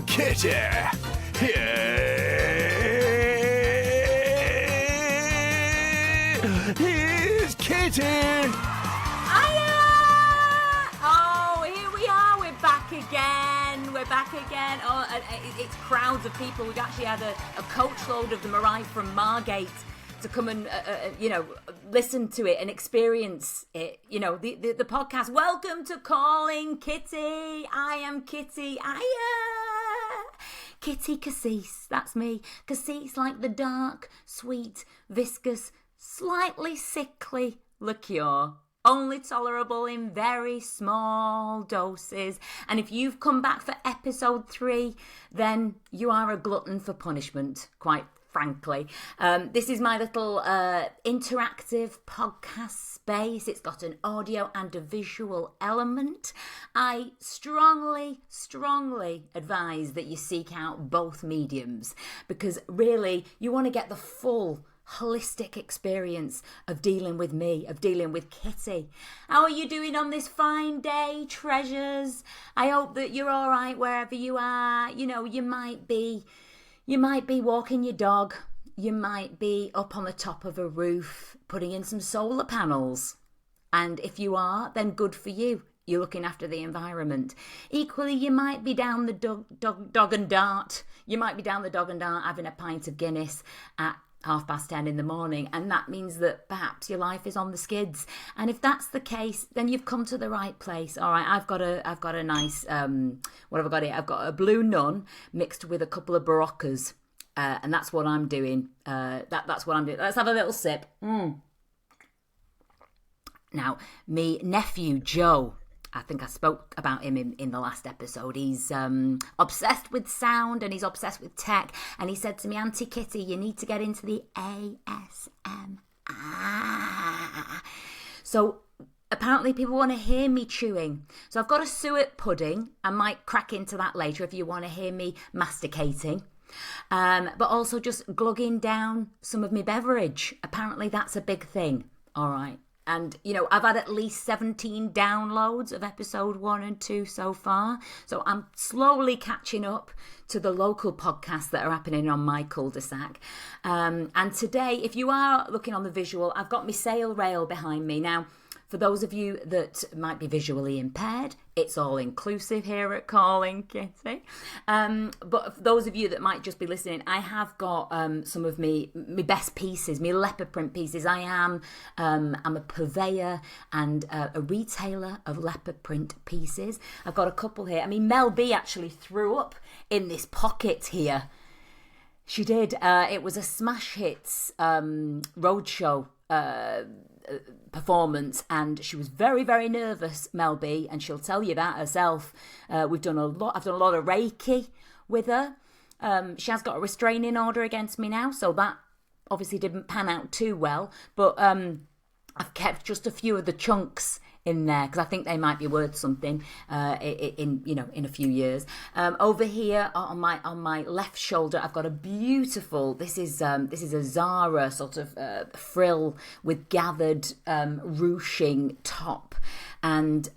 Kitty. Here's Kitty. Hiya! Oh, here we are. We're back again. Oh, it's crowds of people. We've actually had a coachload of them arrive from Margate to come and, listen to it and experience it. You know, the podcast. Welcome to Calling Kitty. I am Kitty. Kitty Cassis. That's me. Cassis like the dark, sweet, viscous, slightly sickly liqueur. Only tolerable in very small doses. And if you've come back for episode 3, then you are a glutton for punishment, quite frankly. This is my little interactive podcast space. It's got an audio and a visual element. I strongly advise that you seek out both mediums, because really you want to get the full holistic experience of dealing with me, of dealing with Kitty. How are you doing on this fine day, treasures? I hope that you're all right wherever you are. You know, you might be walking your dog. You might be up on the top of a roof putting in some solar panels. And if you are, then good for you. You're looking after the environment. Equally, you might be down the dog and dart. You might be down the dog and dart having a pint of Guinness at 10:30 in the morning, and that means that perhaps your life is on the skids. And if that's the case, then you've come to the right place. All right, I've got a nice what have I got here? I've got a Blue Nun mixed with a couple of Baroccas, and that's what I'm doing. That's what I'm doing. Let's have a little sip. Now, me nephew Joe, I think I spoke about him in the last episode. He's obsessed with sound and he's obsessed with tech. And he said to me, Auntie Kitty, you need to get into the ASMR. So apparently people want to hear me chewing. So I've got a suet pudding. I might crack into that later if you want to hear me masticating. But also just glugging down some of my beverage. Apparently that's a big thing. All right. And, you know, I've had at least 17 downloads of episode 1 and 2 so far. So I'm slowly catching up to the local podcasts that are happening on my cul-de-sac. And today, if you are looking on the visual, I've got my sail rail behind me. Now, for those of you that might be visually impaired, it's all inclusive here at Calling Kitty. But for those of you that might just be listening, I have got some of my best pieces, my leopard print pieces. I'm a purveyor and a retailer of leopard print pieces. I've got a couple here. I mean, Mel B actually threw up in this pocket here. She did. It was a Smash Hits roadshow performance, and she was very, very nervous, Mel B, and she'll tell you that herself. I've done a lot of Reiki with her. She has got a restraining order against me now, so that obviously didn't pan out too well, but I've kept just a few of the chunks in there because I think they might be worth something in a few years. Over here on my left shoulder, I've got a beautiful. This is a Zara sort of frill with gathered ruching top, and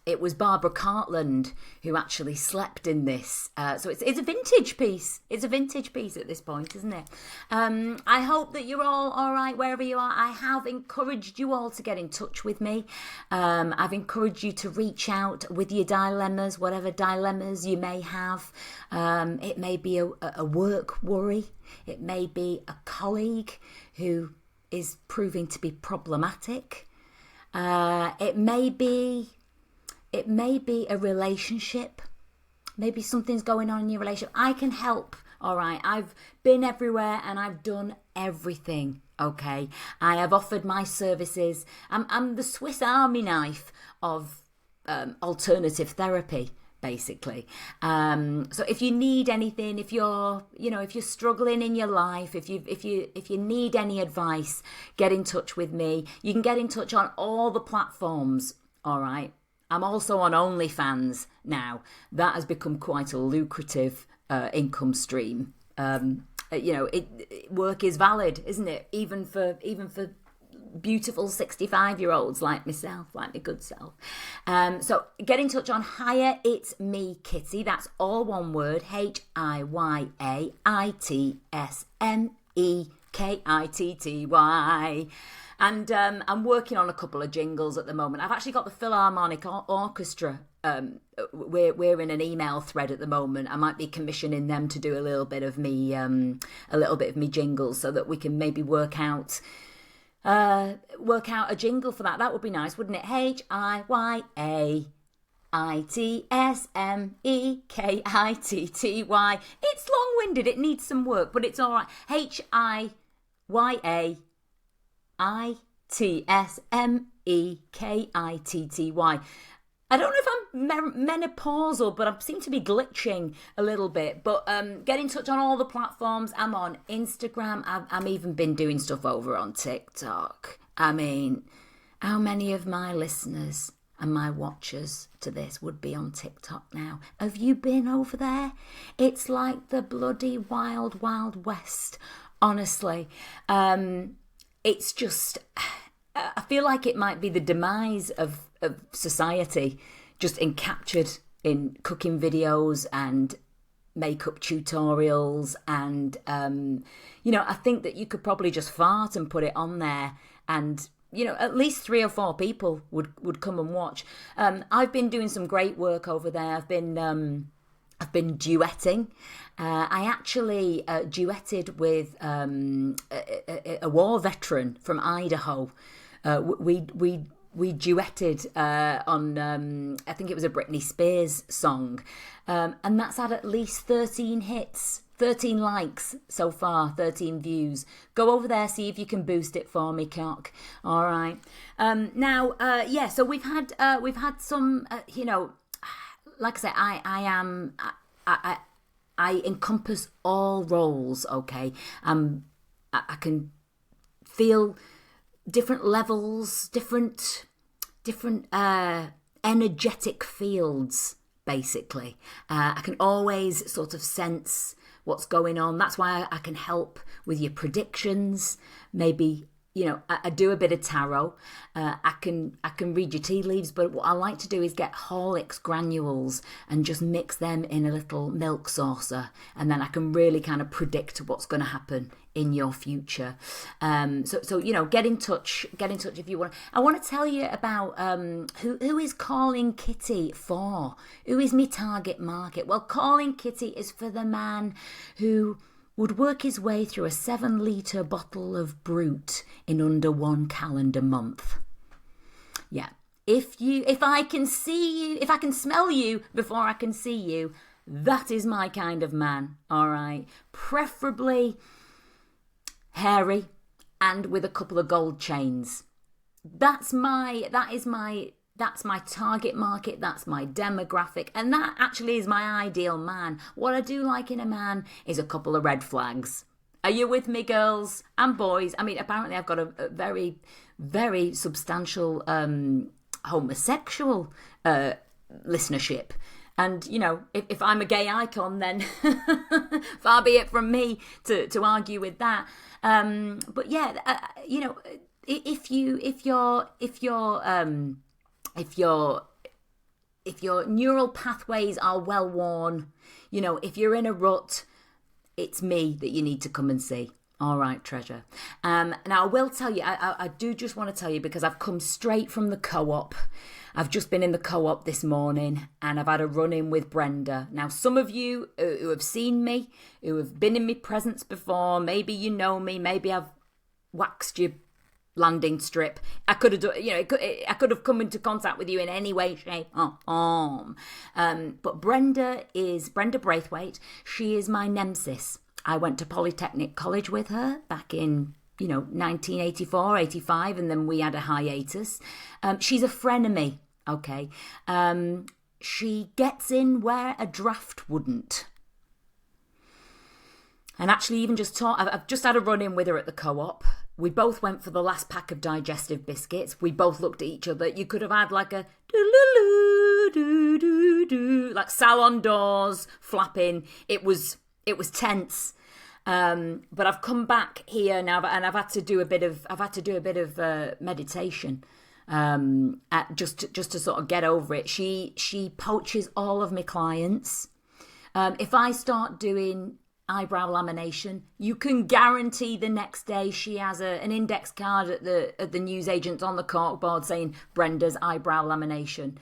it was Barbara Cartland who actually slept in this. So it's a vintage piece. It's a vintage piece at this point, isn't it? I hope that you're all right wherever you are. I have encouraged you all to get in touch with me. I've encouraged you to reach out with your dilemmas, whatever dilemmas you may have. It may be a work worry. It may be a colleague who is proving to be problematic. It may be a relationship. Maybe something's going on in your relationship. I can help. All right. I've been everywhere and I've done everything. Okay. I have offered my services. I'm the Swiss Army knife of alternative therapy, basically. So if you need anything, if you're struggling in your life, if you need any advice, get in touch with me. You can get in touch on all the platforms. All right. I'm also on OnlyFans now. That has become quite a lucrative income stream. Work is valid, isn't it? Even for beautiful 65-year-olds like myself, like my good self. So get in touch on Hiya It's Me Kitty. That's all one word, HIYAITSMEKITTY. And I'm working on a couple of jingles at the moment. I've actually got the Philharmonic Orchestra. We're in an email thread at the moment. I might be commissioning them to do a little bit of me jingles, so that we can maybe work out a jingle for that. That would be nice, wouldn't it? HIYAITSMEKITTY. It's long-winded. It needs some work, but it's all right. HIYAITSMEKITTY. I don't know if I'm menopausal, but I seem to be glitching a little bit. But get in touch on all the platforms. I'm on Instagram. I've even been doing stuff over on TikTok. I mean, how many of my listeners and my watchers to this would be on TikTok now? Have you been over there? It's like the bloody wild, wild west, honestly. It's just, I feel like it might be the demise of society, just encaptured in cooking videos and makeup tutorials. And, I think that you could probably just fart and put it on there, and, at least 3 or 4 people would come and watch. I've been doing some great work over there. I've been duetting. I actually duetted with a war veteran from Idaho. We duetted on, I think it was a Britney Spears song. And that's had at least 13 hits, 13 likes so far, 13 views. Go over there, see if you can boost it for me, cock. All right. So we've had some, like I say, I encompass all roles, okay? I can feel different levels, different energetic fields, basically. I can always sort of sense what's going on. That's why I can help with your predictions. Maybe, I do a bit of tarot. I can read your tea leaves, but what I like to do is get Horlicks granules and just mix them in a little milk saucer, and then I can really kind of predict what's going to happen in your future. So get in touch if you want. I want to tell you about who is Calling Kitty for. Who is my target market? Well, Calling Kitty is for the man who would work his way through a 7-litre bottle of Brut in under 1 calendar month. Yeah. If I can see you, if I can smell you before I can see you, that is my kind of man, all right? Preferably hairy and with a couple of gold chains. That's my target market, that's my demographic, and that actually is my ideal man. What I do like in a man is a couple of red flags. Are you with me, girls and boys? I mean, apparently I've got a very, very substantial homosexual listenership. And, if I'm a gay icon, then far be it from me to argue with that. But yeah, if your neural pathways are well worn, if you're in a rut, it's me that you need to come and see. All right, treasure. Now, I will tell you, I do just want to tell you, because I've come straight from the co-op. I've just been in the co-op this morning, and I've had a run-in with Brenda. Now, some of you who have seen me, who have been in my presence before, maybe you know me, maybe I've waxed your landing strip. I could have done, I could have come into contact with you in any way, shape, or form. But Brenda Braithwaite. She is my nemesis. I went to Polytechnic College with her back in, 1984, 85, and then we had a hiatus. She's a frenemy, okay? She gets in where a draft wouldn't. And actually even I've just had a run-in with her at the co-op. We both went for the last pack of digestive biscuits. We both looked at each other. You could have had like a do-do-do-do-do-do, like salon doors flapping. It was tense. But I've come back here now, and I've had to do a bit of meditation, just to sort of get over it. She poaches all of my clients. If I start doing eyebrow lamination, you can guarantee the next day she has an index card at the newsagents on the corkboard saying Brenda's eyebrow lamination.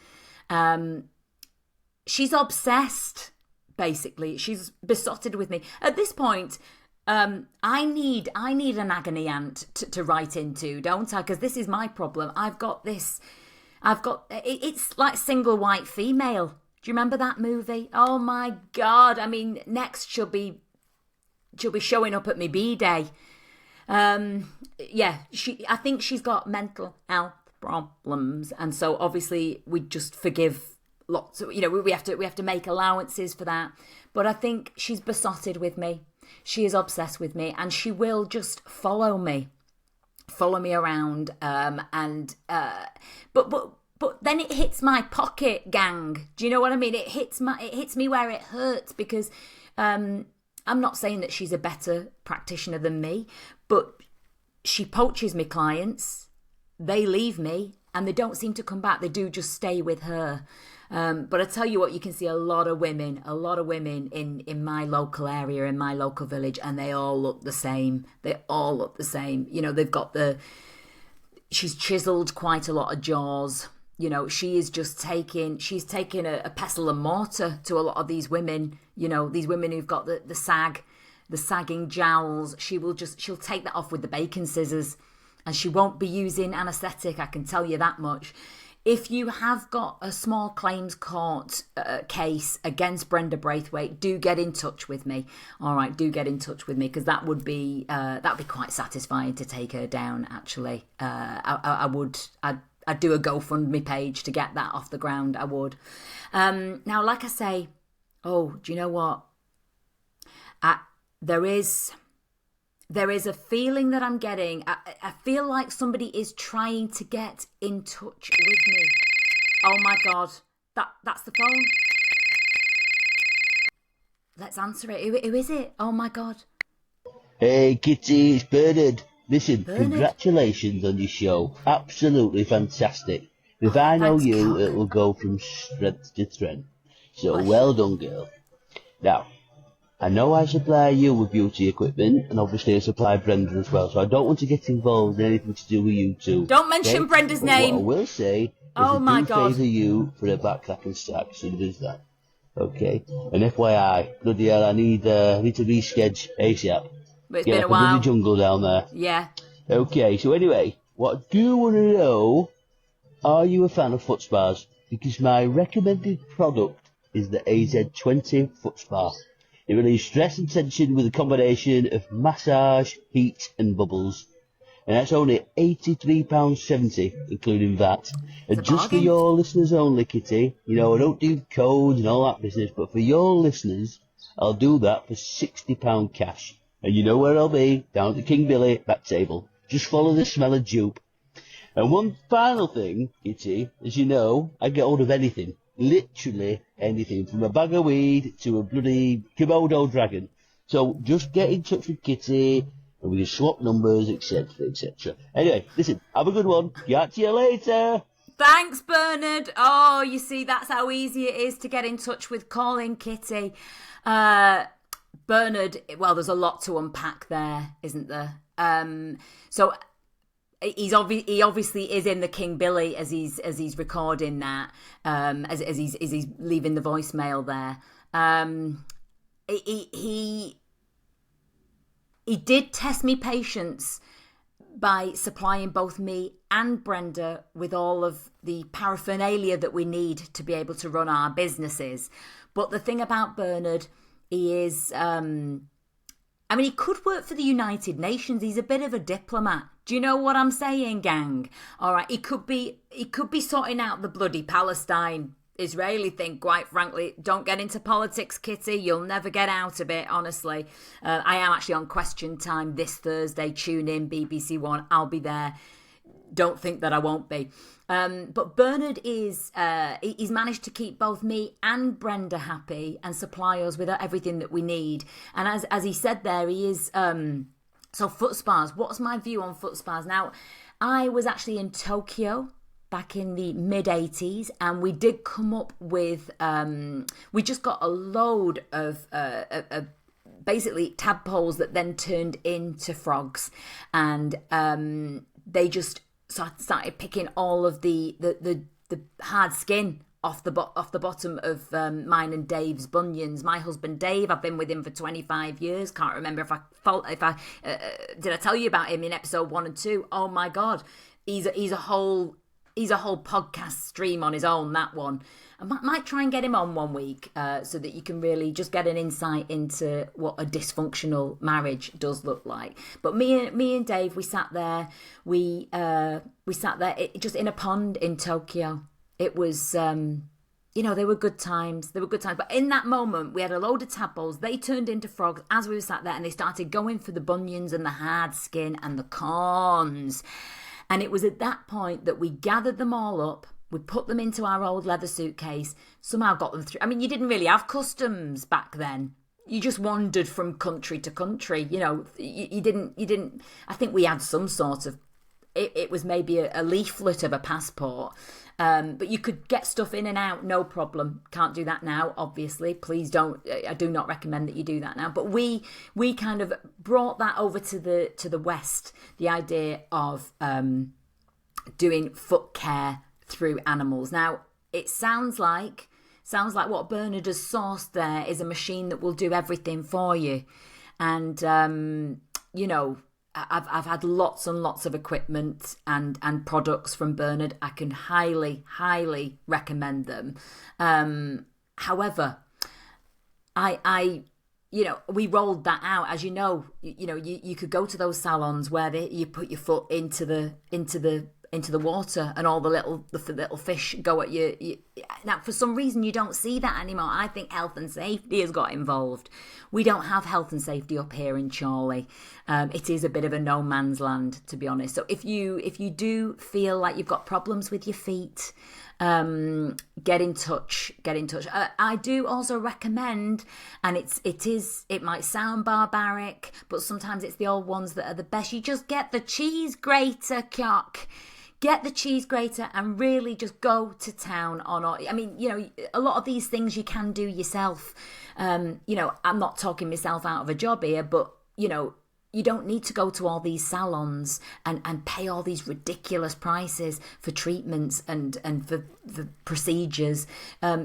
She's obsessed. Basically, she's besotted with me. At this point, I need an agony aunt to write into, don't I? Because this is my problem. It's like Single White Female. Do you remember that movie? Oh my God. I mean, next she'll be showing up at my B-day. I think she's got mental health problems. And so obviously we just forgive lots of, we have to make allowances for that. But I think she's besotted with me. She is obsessed with me, and she will just follow me around. But then it hits my pocket, gang. Do you know what I mean? It hits me where it hurts, because I'm not saying that she's a better practitioner than me, but she poaches me clients. They leave me and they don't seem to come back. They do just stay with her. But I tell you what, you can see a lot of women in my local area, in my local village, and they all look the same. They all look the same. They've got she's chiseled quite a lot of jaws. She's taken a pestle and mortar to a lot of these women, these women who've got the sagging jowls. She'll take that off with the bacon scissors, and she won't be using anaesthetic, I can tell you that much. If you have got a small claims court case against Brenda Braithwaite, do get in touch with me. All right, do get in touch with me, because that'd be quite satisfying to take her down. Actually, I'd do a GoFundMe page to get that off the ground. I would. Now, like I say, do you know what? There is a feeling that I'm getting. I feel like somebody is trying to get in touch with me. Oh my God, that's the phone. Let's answer it. Who is it? Oh my God. Hey Kitty, it's Bernard. Listen, Bernard? Congratulations on your show. Absolutely fantastic. If I know thanks, you, Cock. it will go from strength to strength. So Bless well done, girl. Now, I know I supply you with beauty equipment, and obviously I supply Brenda as well, so I don't want to get involved in anything to do with you two. Don't mention Brenda's But name. What I will say is Oh I my do God. favour you for a backcracking stack, so does that. Okay? And FYI, bloody hell, I need to reschedule ASAP. But it's Get been a up into while. the jungle down there. Yeah. Okay, so anyway, what I do want to know, are you a fan of foot spas? Because my recommended product is the AZ20 foot spa. It relieves stress and tension with a combination of massage, heat and bubbles. And that's only £83.70, including that. And a just for bargain. your listeners only, Kitty, I don't do codes and all that business, but for your listeners, I'll do that for £60 cash. And you know where I'll be, down at the King Billy back table. Just follow the smell of dupe. And one final thing, Kitty, as you know, I get hold of anything. Literally anything, from a bag of weed to a bloody Komodo dragon. So just get in touch with Kitty, and we can swap numbers, etc., etc. Anyway, listen, have a good one. Catch to you later. Thanks, Bernard. Oh, you see, that's how easy it is to get in touch with calling Kitty. Bernard, well, there's a lot to unpack there, isn't there? So he obviously is in the King Billy as he's recording that, as he's leaving the voicemail there. He did test me patience by supplying both me and Brenda with all of the paraphernalia that we need to be able to run our businesses. But the thing about Bernard, he is, he could work for the United Nations. He's a bit of a diplomat. Do you know what I'm saying, gang? All right, he could be sorting out the bloody Palestine-Israeli thing, quite frankly. Don't get into politics, Kitty. You'll never get out of it, honestly. I am actually on Question Time this Thursday. Tune in, BBC One. I'll be there. don't think that I won't be. But Bernard is he's managed to keep both me and Brenda happy and supply us with everything that we need. And as he said there, he is so foot spas. What's my view on foot spas? Now, I was actually in Tokyo back in the mid-80s, and we did come up with we just got a load of basically tadpoles that then turned into frogs, and they just started picking all of the hard skin off the bottom of mine and Dave's bunions. My husband Dave, I've been with him for 25 years. Can't remember if I did I tell you about him in episode 1 and 2. Oh my God, he's a whole podcast stream on his own, that one. I might try and get him on one week so that you can really just get an insight into what a dysfunctional marriage does look like. But me and Dave, we sat there just in a pond in Tokyo. It was, they were good times. But in that moment, we had a load of tadpoles. They turned into frogs as we were sat there, and they started going for the bunions and the hard skin and the corns. And it was at that point that we gathered them all up. We put them into our old leather suitcase, somehow got them through. I mean, you didn't really have customs back then. You just wandered from country to country. You didn't, I think we had some sort of, it was maybe a leaflet of a passport. But you could get stuff in and out, no problem. Can't do that now, obviously. Please don't. I do not recommend that you do that now. But we kind of brought that over to the West. The idea of doing foot care through animals. Now, it sounds like what Bernard has sourced there is a machine that will do everything for you. And I've had lots and lots of equipment and products from Bernard. I can highly recommend them. However, we rolled that out. As you know, you could go to those salons where you put your foot into the water and all the little fish go at you. Now, for some reason, you don't see that anymore. I think health and safety has got involved. We don't have health and safety up here in Chorley. It is a bit of a no man's land, to be honest. So if you do feel like you've got problems with your feet, get in touch. I do also recommend, and it might sound barbaric, but sometimes it's the old ones that are the best. You just get the cheese grater, cock. Get the cheese grater and really just go to town on it. I mean, a lot of these things you can do yourself. I'm not talking myself out of a job here, but, you don't need to go to all these salons and pay all these ridiculous prices for treatments and for procedures.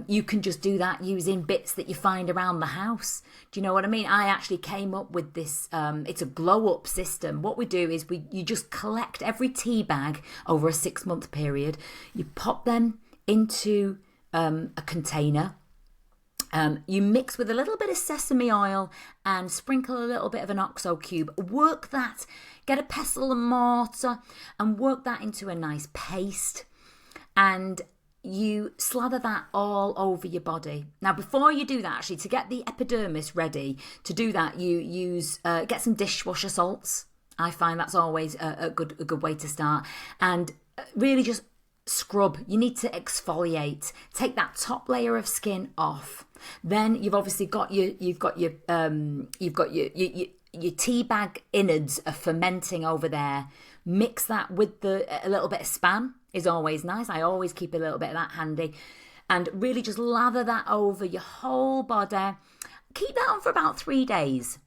You can just do that using bits that you find around the house. Do you know what I mean? I actually came up with this. It's a glow-up system. What we do is you just collect every tea bag over a 6-month period. You pop them into a container. You mix with a little bit of sesame oil and sprinkle a little bit of an OXO cube. Work that, get a pestle and mortar and work that into a nice paste. And you slather that all over your body. Now, before you do that, actually, to get the epidermis ready, to do that, you use get some dishwasher salts. I find that's always a good way to start. And really just scrub. You need to exfoliate. Take that top layer of skin off. Then you've obviously got your tea bag innards are fermenting over there. Mix that with a little bit of spam is always nice. I always keep a little bit of that handy, and really just lather that over your whole body. Keep that on for about 3 days.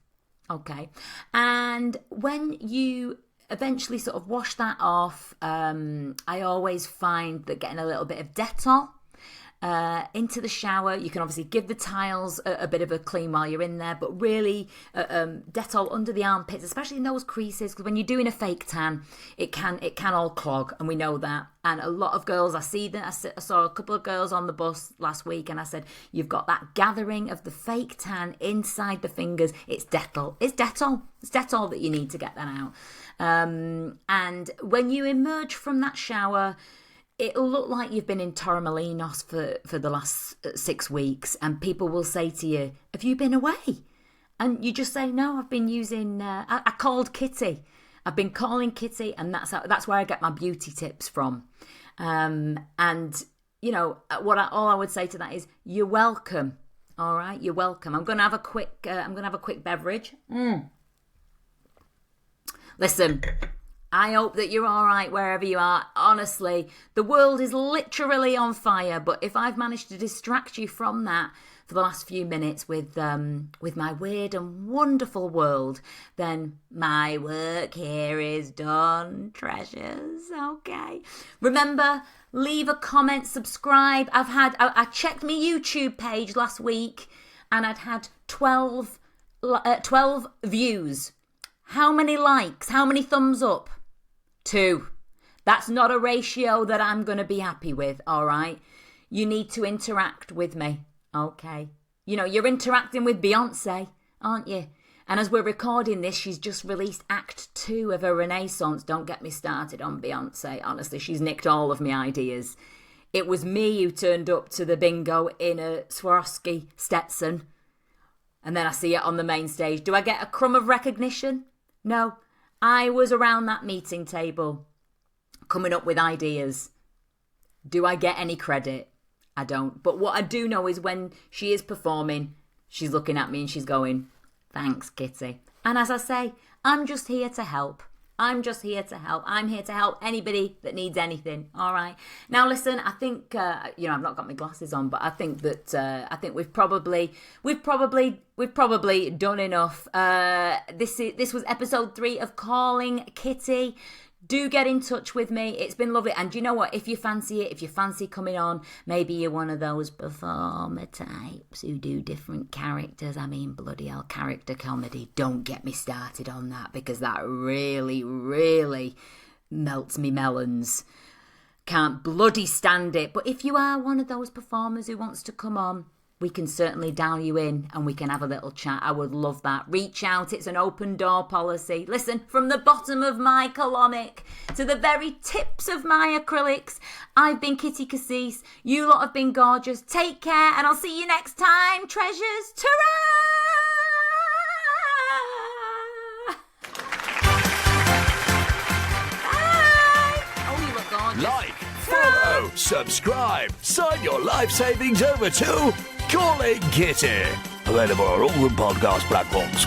Okay, and when you eventually sort of wash that off, I always find that getting a little bit of Dettol into the shower. You can obviously give the tiles a bit of a clean while you're in there, but really Dettol under the armpits, especially in those creases, because when you're doing a fake tan, it can all clog, and we know that. And a lot of girls, I saw a couple of girls on the bus last week, and I said, you've got that gathering of the fake tan inside the fingers. It's Dettol. It's Dettol that you need to get that out. And when you emerge from that shower, it'll look like you've been in Torremolinos for the last 6 weeks, and people will say to you, have you been away? And you just say, no, I've been using, I called Kitty. I've been calling Kitty, and that's where I get my beauty tips from. And you know, all I would say to that is, you're welcome. All right, you're welcome. I'm gonna have a quick beverage. Listen, I hope that you're all right wherever you are. Honestly, the world is literally on fire. But if I've managed to distract you from that for the last few minutes with my weird and wonderful world, then my work here is done, treasures. Okay. Remember, leave a comment, subscribe. I checked my YouTube page last week, and I'd had 12 views. How many likes? How many thumbs up? 2. That's not a ratio that I'm going to be happy with, all right? You need to interact with me, okay? You know, you're interacting with Beyonce, aren't you? And as we're recording this, she's just released Act 2 of her Renaissance. Don't get me started on Beyonce. Honestly, she's nicked all of my ideas. It was me who turned up to the bingo in a Swarovski Stetson. And then I see it on the main stage. Do I get a crumb of recognition? No. I was around that meeting table coming up with ideas. Do I get any credit? I don't. But what I do know is when she is performing, she's looking at me and she's going, thanks, Kitty. And as I say, I'm just here to help. I'm just here to help. I'm here to help anybody that needs anything. All right. Now, listen. I think I've not got my glasses on, but I think that we've probably done enough. This was episode 3 of Calling Kitty. Do get in touch with me. It's been lovely. And you know what? If you fancy it, if you fancy coming on, maybe you're one of those performer types who do different characters. I mean, bloody hell, character comedy. Don't get me started on that, because that really, really melts me melons. Can't bloody stand it. But if you are one of those performers who wants to come on, we can certainly dial you in and we can have a little chat. I would love that. Reach out. It's an open door policy. Listen, from the bottom of my colonic to the very tips of my acrylics, I've been Kitty Cassis. You lot have been gorgeous. Take care, and I'll see you next time, treasures. Ta-ra! Bye! Oh, you look gorgeous. Like, follow, subscribe, sign your life savings over to Calling Kitty. Available on all the podcast platforms.